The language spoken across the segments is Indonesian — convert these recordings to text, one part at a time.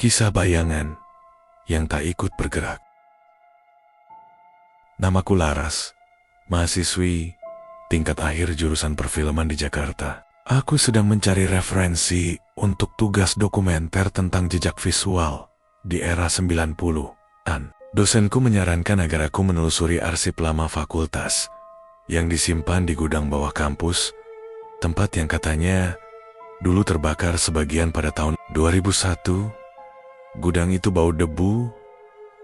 Kisah bayangan yang tak ikut bergerak. Namaku Laras, mahasiswi tingkat akhir jurusan perfilman di Jakarta. Aku sedang mencari referensi untuk tugas dokumenter tentang jejak visual di era 90-an. Dosenku menyarankan agar aku menelusuri arsip lama fakultas yang disimpan di gudang bawah kampus, tempat yang katanya dulu terbakar sebagian pada tahun 2001. Gudang itu bau debu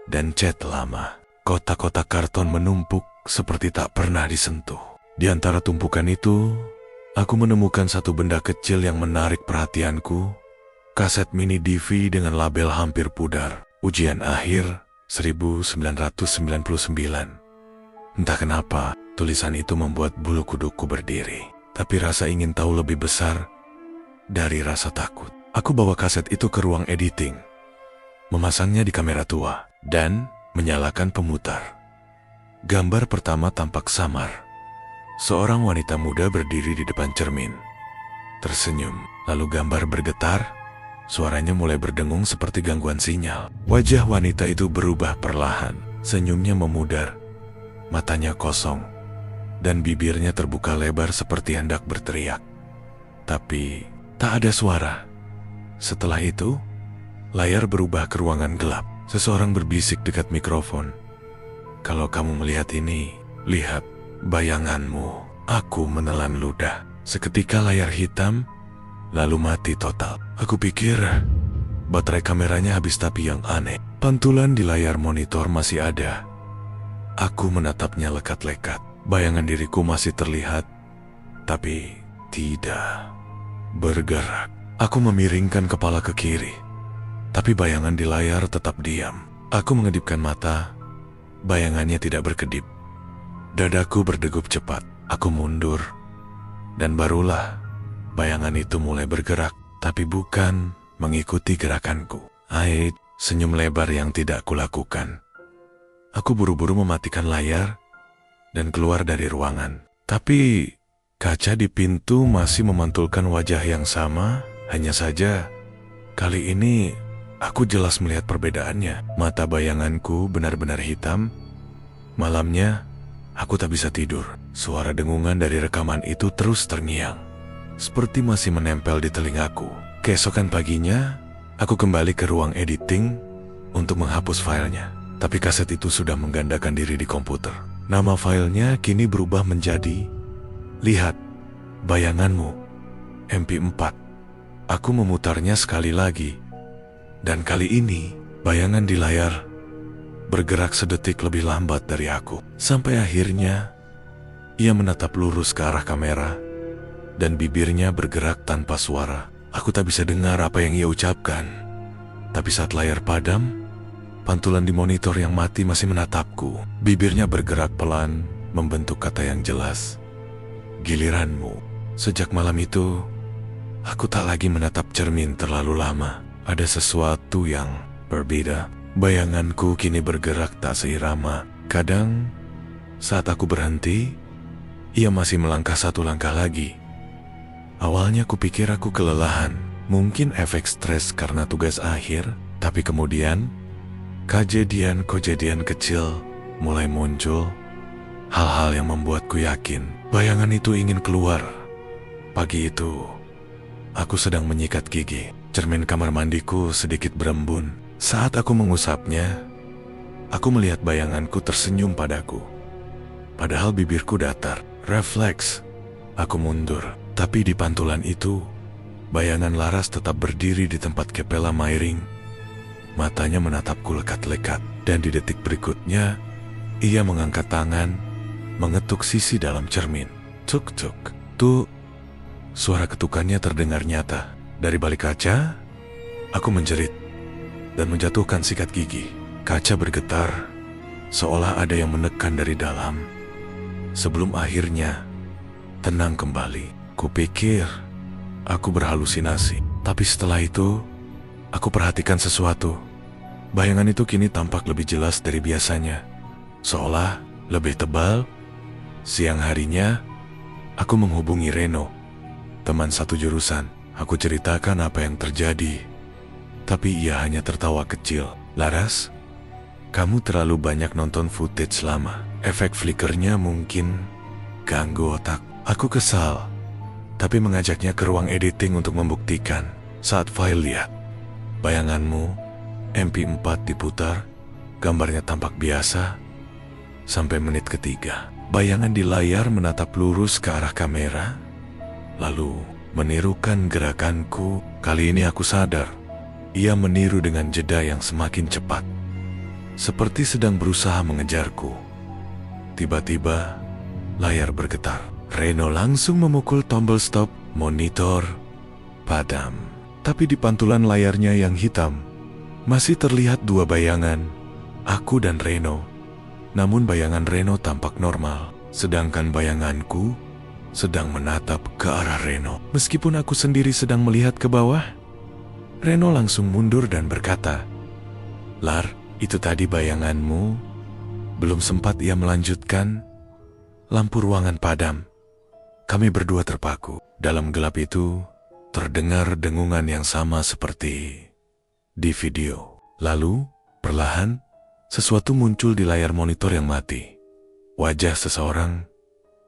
dan cat lama. Kotak-kotak karton menumpuk seperti tak pernah disentuh. Di antara tumpukan itu, aku menemukan satu benda kecil yang menarik perhatianku. Kaset mini DV dengan label hampir pudar. Ujian akhir 1999. Entah kenapa, tulisan itu membuat bulu kuduku berdiri. Tapi rasa ingin tahu lebih besar dari rasa takut. Aku bawa kaset itu ke ruang editing, memasangnya di kamera tua, dan menyalakan pemutar. Gambar pertama tampak samar. Seorang wanita muda berdiri di depan cermin, tersenyum, lalu gambar bergetar, suaranya mulai berdengung seperti gangguan sinyal. Wajah wanita itu berubah perlahan, senyumnya memudar, matanya kosong, dan bibirnya terbuka lebar seperti hendak berteriak. Tapi tak ada suara. Setelah itu, layar berubah ke ruangan gelap. Seseorang berbisik dekat mikrofon. "Kalau kamu melihat ini, lihat bayanganmu." Aku menelan ludah. Seketika layar hitam, lalu mati total. Aku pikir baterai kameranya habis, tapi yang aneh, pantulan di layar monitor masih ada. Aku menatapnya lekat-lekat. Bayangan diriku masih terlihat, tapi tidak bergerak. Aku memiringkan kepala ke kiri, tapi bayangan di layar tetap diam. Aku mengedipkan mata, bayangannya tidak berkedip. Dadaku berdegup cepat. Aku mundur, dan barulah bayangan itu mulai bergerak, tapi bukan mengikuti gerakanku. Ait, senyum lebar yang tidak kulakukan. Aku buru-buru mematikan layar dan keluar dari ruangan. Tapi kaca di pintu masih memantulkan wajah yang sama. Hanya saja kali ini aku jelas melihat perbedaannya. Mata bayanganku benar-benar hitam. Malamnya, aku tak bisa tidur. Suara dengungan dari rekaman itu terus terngiang, seperti masih menempel di telingaku. Keesokan paginya, aku kembali ke ruang editing untuk menghapus filenya. Tapi kaset itu sudah menggandakan diri di komputer. Nama filenya kini berubah menjadi "Lihat Bayanganmu MP4". Aku memutarnya sekali lagi. Dan kali ini, bayangan di layar bergerak sedetik lebih lambat dari aku. Sampai akhirnya, ia menatap lurus ke arah kamera, dan bibirnya bergerak tanpa suara. Aku tak bisa dengar apa yang ia ucapkan. Tapi saat layar padam, pantulan di monitor yang mati masih menatapku. Bibirnya bergerak pelan, membentuk kata yang jelas. "Giliranmu." Sejak malam itu, aku tak lagi menatap cermin terlalu lama. Ada sesuatu yang berbeda. Bayanganku kini bergerak tak seirama. Kadang, saat aku berhenti, ia masih melangkah satu langkah lagi. Awalnya kupikir aku kelelahan, mungkin efek stres karena tugas akhir. Tapi kemudian, kejadian kecil mulai muncul. Hal-hal yang membuatku yakin bayangan itu ingin keluar. Pagi itu, aku sedang menyikat gigi. Cermin kamar mandiku sedikit berembun. Saat aku mengusapnya, aku melihat bayanganku tersenyum padaku. Padahal bibirku datar. Refleks, aku mundur. Tapi di pantulan itu, bayangan Laras tetap berdiri di tempat kepala miring. Matanya menatapku lekat-lekat. Dan di detik berikutnya, ia mengangkat tangan, mengetuk sisi dalam cermin. Tuk-tuk. Tuh, suara ketukannya terdengar nyata. Dari balik kaca, aku menjerit dan menjatuhkan sikat gigi. Kaca bergetar, seolah ada yang menekan dari dalam. Sebelum akhirnya tenang kembali. Kupikir aku berhalusinasi. Tapi setelah itu, aku perhatikan sesuatu. Bayangan itu kini tampak lebih jelas dari biasanya, seolah lebih tebal. Siang harinya, aku menghubungi Reno, teman satu jurusan. Aku ceritakan apa yang terjadi. Tapi ia hanya tertawa kecil. Laras, kamu terlalu banyak nonton footage lama. Efek flickernya mungkin ganggu otak. Aku kesal, tapi mengajaknya ke ruang editing untuk membuktikan. Saat file lihat, bayanganmu, MP4 diputar, gambarnya tampak biasa, sampai menit ketiga. Bayangan di layar menatap lurus ke arah kamera, lalu menirukan gerakanku. Kali ini aku sadar, ia meniru dengan jeda yang semakin cepat, seperti sedang berusaha mengejarku. Tiba-tiba, layar bergetar. Reno langsung memukul tombol stop, monitor padam. Tapi di pantulan layarnya yang hitam, masih terlihat dua bayangan, aku dan Reno. Namun bayangan Reno tampak normal, sedangkan bayanganku sedang menatap ke arah Reno. Meskipun aku sendiri sedang melihat ke bawah, Reno langsung mundur dan berkata, "Lar, itu tadi bayanganmu." Belum sempat ia melanjutkan, lampu ruangan padam. Kami berdua terpaku. Dalam gelap itu, terdengar dengungan yang sama seperti di video. Lalu, perlahan, sesuatu muncul di layar monitor yang mati. Wajah seseorang,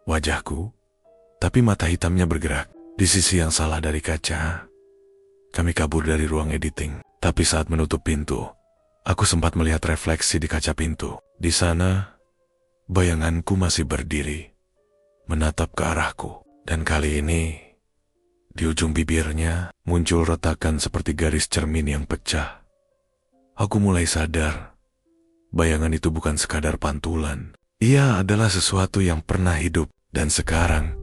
wajahku, tapi mata hitamnya bergerak. Di sisi yang salah dari kaca, kami kabur dari ruang editing. Tapi saat menutup pintu, aku sempat melihat refleksi di kaca pintu. Di sana, bayanganku masih berdiri, menatap ke arahku. Dan kali ini, di ujung bibirnya muncul retakan seperti garis cermin yang pecah. Aku mulai sadar, bayangan itu bukan sekadar pantulan. Ia adalah sesuatu yang pernah hidup, dan sekarang,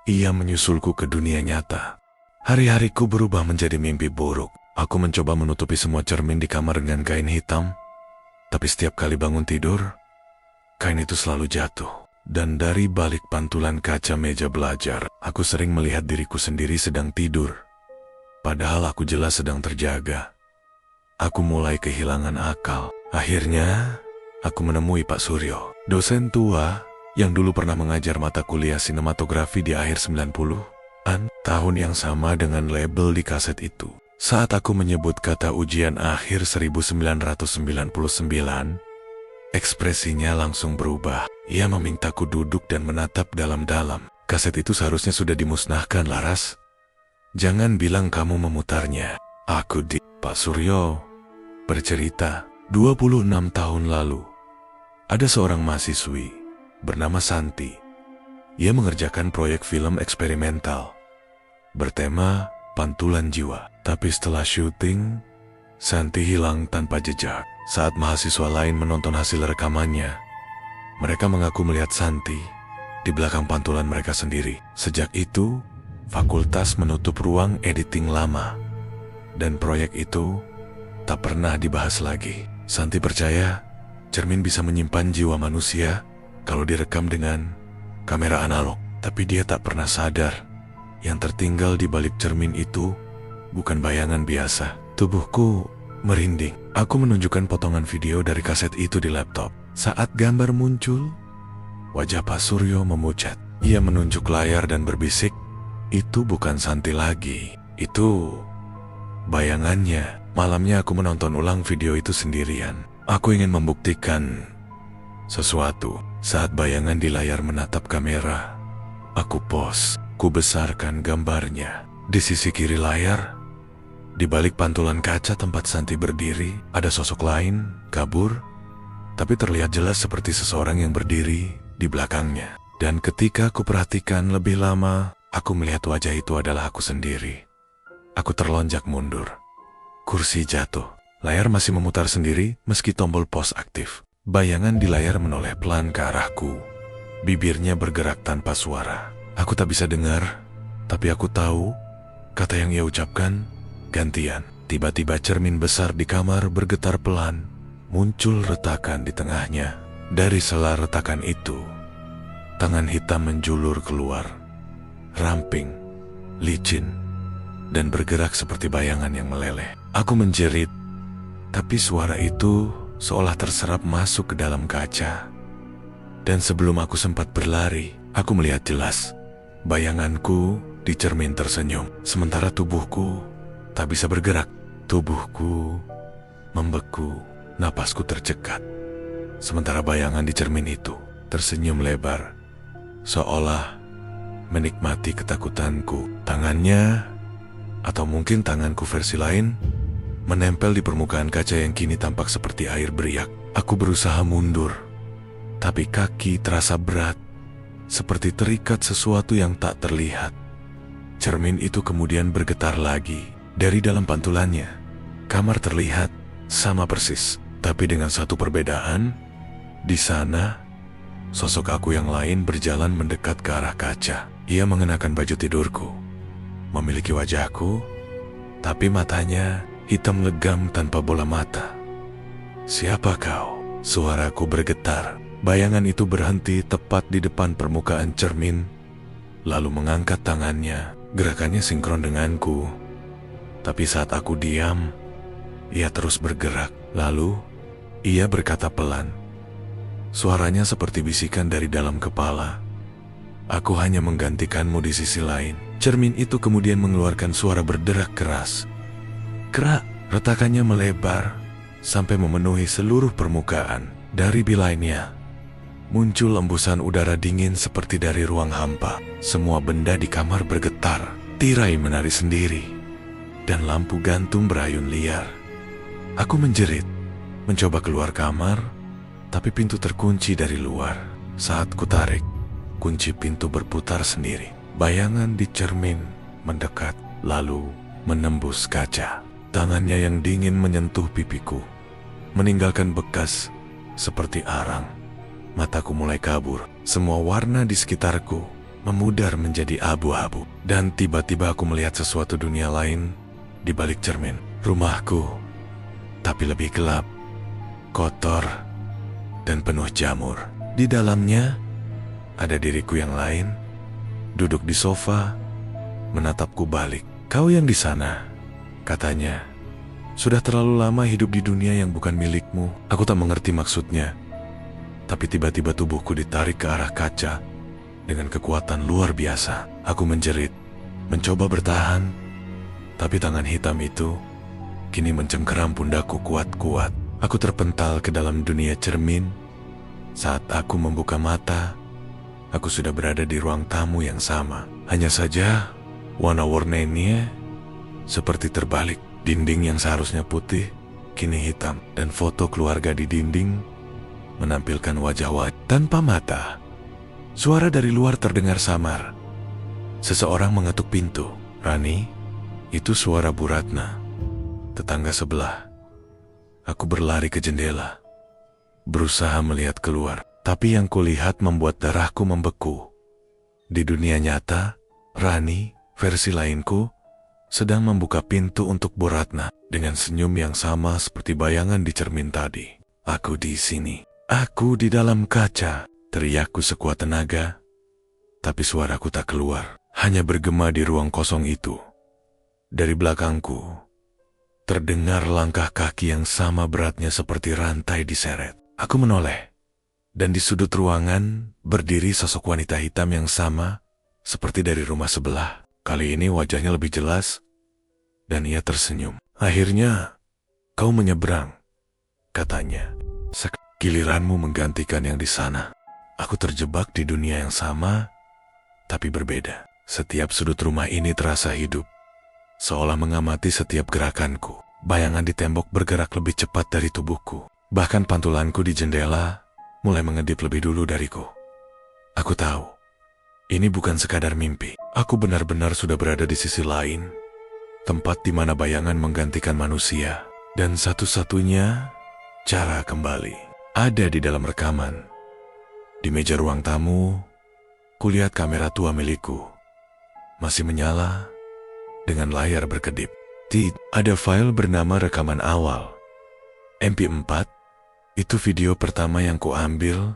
ia menyusulku ke dunia nyata. Hari-hariku berubah menjadi mimpi buruk. Aku mencoba menutupi semua cermin di kamar dengan kain hitam, tapi setiap kali bangun tidur, kain itu selalu jatuh. Dan dari balik pantulan kaca meja belajar, aku sering melihat diriku sendiri sedang tidur. Padahal aku jelas sedang terjaga. Aku mulai kehilangan akal. Akhirnya, aku menemui Pak Suryo, dosen tua yang dulu pernah mengajar mata kuliah sinematografi di akhir 90-an, tahun yang sama dengan label di kaset itu. Saat aku menyebut kata ujian akhir 1999, ekspresinya langsung berubah. Ia memintaku duduk dan menatap dalam-dalam. Kaset itu seharusnya sudah dimusnahkan, Laras. Jangan bilang kamu memutarnya. Aku Pak Suryo bercerita, 26 tahun lalu, ada seorang mahasiswi bernama Santi. Ia mengerjakan proyek film eksperimental bertema pantulan jiwa. Tapi setelah syuting, Santi hilang tanpa jejak. Saat mahasiswa lain menonton hasil rekamannya, mereka mengaku melihat Santi di belakang pantulan mereka sendiri. Sejak itu, fakultas menutup ruang editing lama, dan proyek itu tak pernah dibahas lagi. Santi percaya cermin bisa menyimpan jiwa manusia kalau direkam dengan kamera analog. Tapi dia tak pernah sadar, yang tertinggal di balik cermin itu bukan bayangan biasa. Tubuhku merinding. Aku menunjukkan potongan video dari kaset itu di laptop. Saat gambar muncul, wajah Pak Suryo memucat. Ia menunjuk layar dan berbisik, "Itu bukan Santi lagi, itu bayangannya." Malamnya aku menonton ulang video itu sendirian. Aku ingin membuktikan sesuatu. Saat bayangan di layar menatap kamera, aku pause. Ku besarkan gambarnya. Di sisi kiri layar, di balik pantulan kaca tempat Santi berdiri, ada sosok lain, kabur, tapi terlihat jelas seperti seseorang yang berdiri di belakangnya. Dan ketika aku perhatikan lebih lama, aku melihat wajah itu adalah aku sendiri. Aku terlonjak mundur. Kursi jatuh. Layar masih memutar sendiri meski tombol pause aktif. Bayangan di layar menoleh pelan ke arahku. Bibirnya bergerak tanpa suara. Aku tak bisa dengar, tapi aku tahu kata yang ia ucapkan gantian. Tiba-tiba cermin besar di kamar bergetar pelan. Muncul retakan di tengahnya. Dari sela retakan itu, tangan hitam menjulur keluar. Ramping, licin, dan bergerak seperti bayangan yang meleleh. Aku menjerit, tapi suara itu seolah terserap masuk ke dalam kaca. Dan sebelum aku sempat berlari, aku melihat jelas. Bayanganku di cermin tersenyum, sementara tubuhku tak bisa bergerak. Tubuhku membeku, napasku tercekat. Sementara bayangan di cermin itu tersenyum lebar, seolah menikmati ketakutanku. Tangannya, atau mungkin tanganku versi lain, menempel di permukaan kaca yang kini tampak seperti air beriak. Aku berusaha mundur, tapi kaki terasa berat, seperti terikat sesuatu yang tak terlihat. Cermin itu kemudian bergetar lagi. Dari dalam pantulannya, kamar terlihat sama persis, tapi dengan satu perbedaan. Di sana, sosok aku yang lain berjalan mendekat ke arah kaca. Ia mengenakan baju tidurku, memiliki wajahku, tapi matanya hitam legam tanpa bola mata. "Siapa kau?" Suaraku bergetar. Bayangan itu berhenti tepat di depan permukaan cermin, lalu mengangkat tangannya. Gerakannya sinkron denganku. Tapi saat aku diam, ia terus bergerak. Lalu, ia berkata pelan. Suaranya seperti bisikan dari dalam kepala. "Aku hanya menggantikanmu di sisi lain." Cermin itu kemudian mengeluarkan suara berderak keras. Kerak, retakannya melebar sampai memenuhi seluruh permukaan. Dari bilainya muncul embusan udara dingin seperti dari ruang hampa. Semua benda di kamar bergetar, tirai menari sendiri, dan lampu gantung berayun liar. Aku menjerit, mencoba keluar kamar, tapi pintu terkunci dari luar. Saat kutarik, kunci pintu berputar sendiri. Bayangan di cermin mendekat, lalu menembus kaca. Tangannya yang dingin menyentuh pipiku, meninggalkan bekas seperti arang. Mataku mulai kabur. Semua warna di sekitarku memudar menjadi abu-abu. Dan tiba-tiba aku melihat sesuatu dunia lain di balik cermin. Rumahku, tapi lebih gelap, kotor, dan penuh jamur. Di dalamnya ada diriku yang lain, duduk di sofa, menatapku balik. "Kau yang di sana," katanya. "Sudah terlalu lama hidup di dunia yang bukan milikmu." Aku tak mengerti maksudnya. Tapi tiba-tiba tubuhku ditarik ke arah kaca dengan kekuatan luar biasa. Aku menjerit, mencoba bertahan, tapi tangan hitam itu kini mencengkeram pundakku kuat-kuat. Aku terpental ke dalam dunia cermin. Saat aku membuka mata, aku sudah berada di ruang tamu yang sama. Hanya saja, warna-warninya seperti terbalik. Dinding yang seharusnya putih, kini hitam. Dan foto keluarga di dinding menampilkan wajah-wajah tanpa mata. Suara dari luar terdengar samar. Seseorang mengetuk pintu. "Rani?" Itu suara Bu Ratna, tetangga sebelah. Aku berlari ke jendela, berusaha melihat keluar. Tapi yang kulihat membuat darahku membeku. Di dunia nyata, Rani, versi lainku, sedang membuka pintu untuk Bu Ratna dengan senyum yang sama seperti bayangan di cermin tadi. "Aku di sini. Aku di dalam kaca," teriakku sekuat tenaga. Tapi suaraku tak keluar, hanya bergema di ruang kosong itu. Dari belakangku, terdengar langkah kaki yang sama beratnya seperti rantai diseret. Aku menoleh, dan di sudut ruangan berdiri sosok wanita hitam yang sama seperti dari rumah sebelah. Kali ini wajahnya lebih jelas, dan ia tersenyum. "Akhirnya, kau menyeberang," katanya. "Giliranmu menggantikan yang di sana." Aku terjebak di dunia yang sama, tapi berbeda. Setiap sudut rumah ini terasa hidup, seolah mengamati setiap gerakanku. Bayangan di tembok bergerak lebih cepat dari tubuhku. Bahkan pantulanku di jendela mulai mengedip lebih dulu dariku. Aku tahu, ini bukan sekadar mimpi. Aku benar-benar sudah berada di sisi lain, tempat di mana bayangan menggantikan manusia. Dan satu-satunya cara kembali ada di dalam rekaman. Di meja ruang tamu, kulihat kamera tua milikku masih menyala dengan layar berkedip. Ada file bernama rekaman awal, MP4. Itu video pertama yang kuambil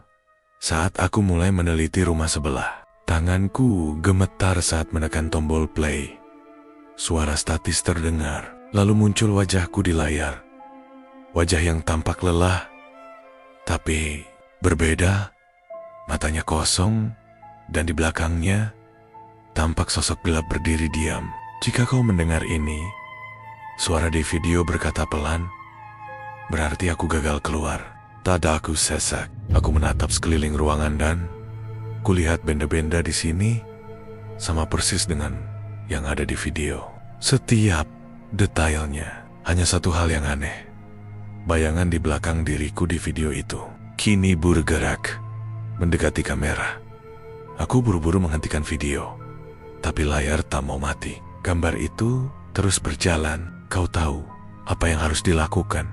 saat aku mulai meneliti rumah sebelah. Tanganku gemetar saat menekan tombol play. Suara statis terdengar, lalu muncul wajahku di layar. Wajah yang tampak lelah, tapi berbeda. Matanya kosong, dan di belakangnya tampak sosok gelap berdiri diam. Jika kau mendengar ini, Suara di video berkata pelan, berarti aku gagal keluar. Tada aku sesak. Aku menatap sekeliling ruangan dan kulihat benda-benda di sini sama persis dengan yang ada di video. Setiap detailnya. Hanya satu hal yang aneh. Bayangan di belakang diriku di video itu kini bergerak mendekati kamera. Aku buru-buru menghentikan video, tapi layar tak mau mati. Gambar itu terus berjalan. Kau tahu apa yang harus dilakukan?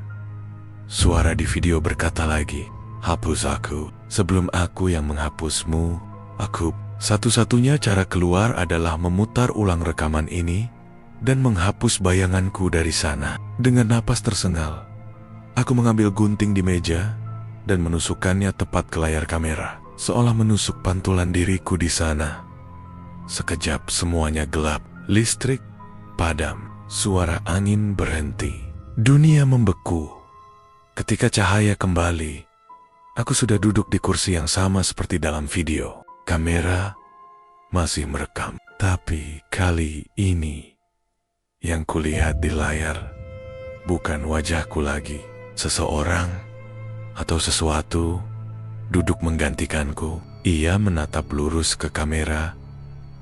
Suara di video berkata lagi, hapus aku sebelum aku yang menghapusmu. Aku, satu-satunya cara keluar adalah memutar ulang rekaman ini dan menghapus bayanganku dari sana. Dengan napas tersengal, aku mengambil gunting di meja dan menusukkannya tepat ke layar kamera, seolah menusuk pantulan diriku di sana. Sekejap semuanya gelap, listrik padam, suara angin berhenti, dunia membeku. Ketika cahaya kembali, aku sudah duduk di kursi yang sama seperti dalam video. Kamera masih merekam, tapi kali ini yang kulihat di layar bukan wajahku lagi. Seseorang atau sesuatu duduk menggantikanku. Ia menatap lurus ke kamera,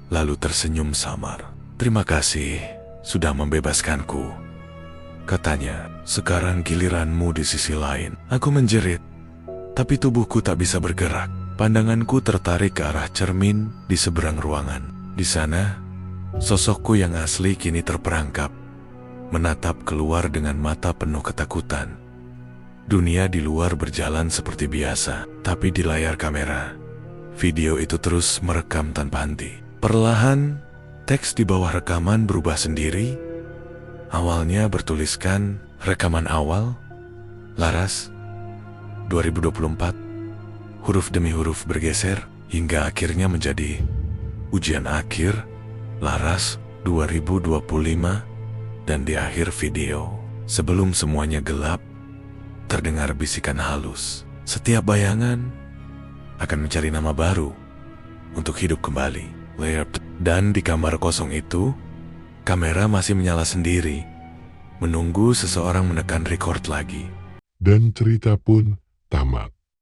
lalu tersenyum samar. Terima kasih sudah membebaskanku, katanya. Sekarang giliranmu di sisi lain. Aku menjerit, tapi tubuhku tak bisa bergerak. Pandanganku tertarik ke arah cermin di seberang ruangan. Di sana, sosokku yang asli kini terperangkap, menatap keluar dengan mata penuh ketakutan. Dunia di luar berjalan seperti biasa, tapi di layar kamera, video itu terus merekam tanpa henti. Perlahan, teks di bawah rekaman berubah sendiri. Awalnya bertuliskan, rekaman awal, Laras, 2024, huruf demi huruf bergeser, hingga akhirnya menjadi ujian akhir, Laras, 2025, dan di akhir video, sebelum semuanya gelap, terdengar bisikan halus. Setiap bayangan akan mencari nama baru untuk hidup kembali. Dan di kamar kosong itu, kamera masih menyala sendiri, menunggu seseorang menekan record lagi. Dan cerita pun tamat.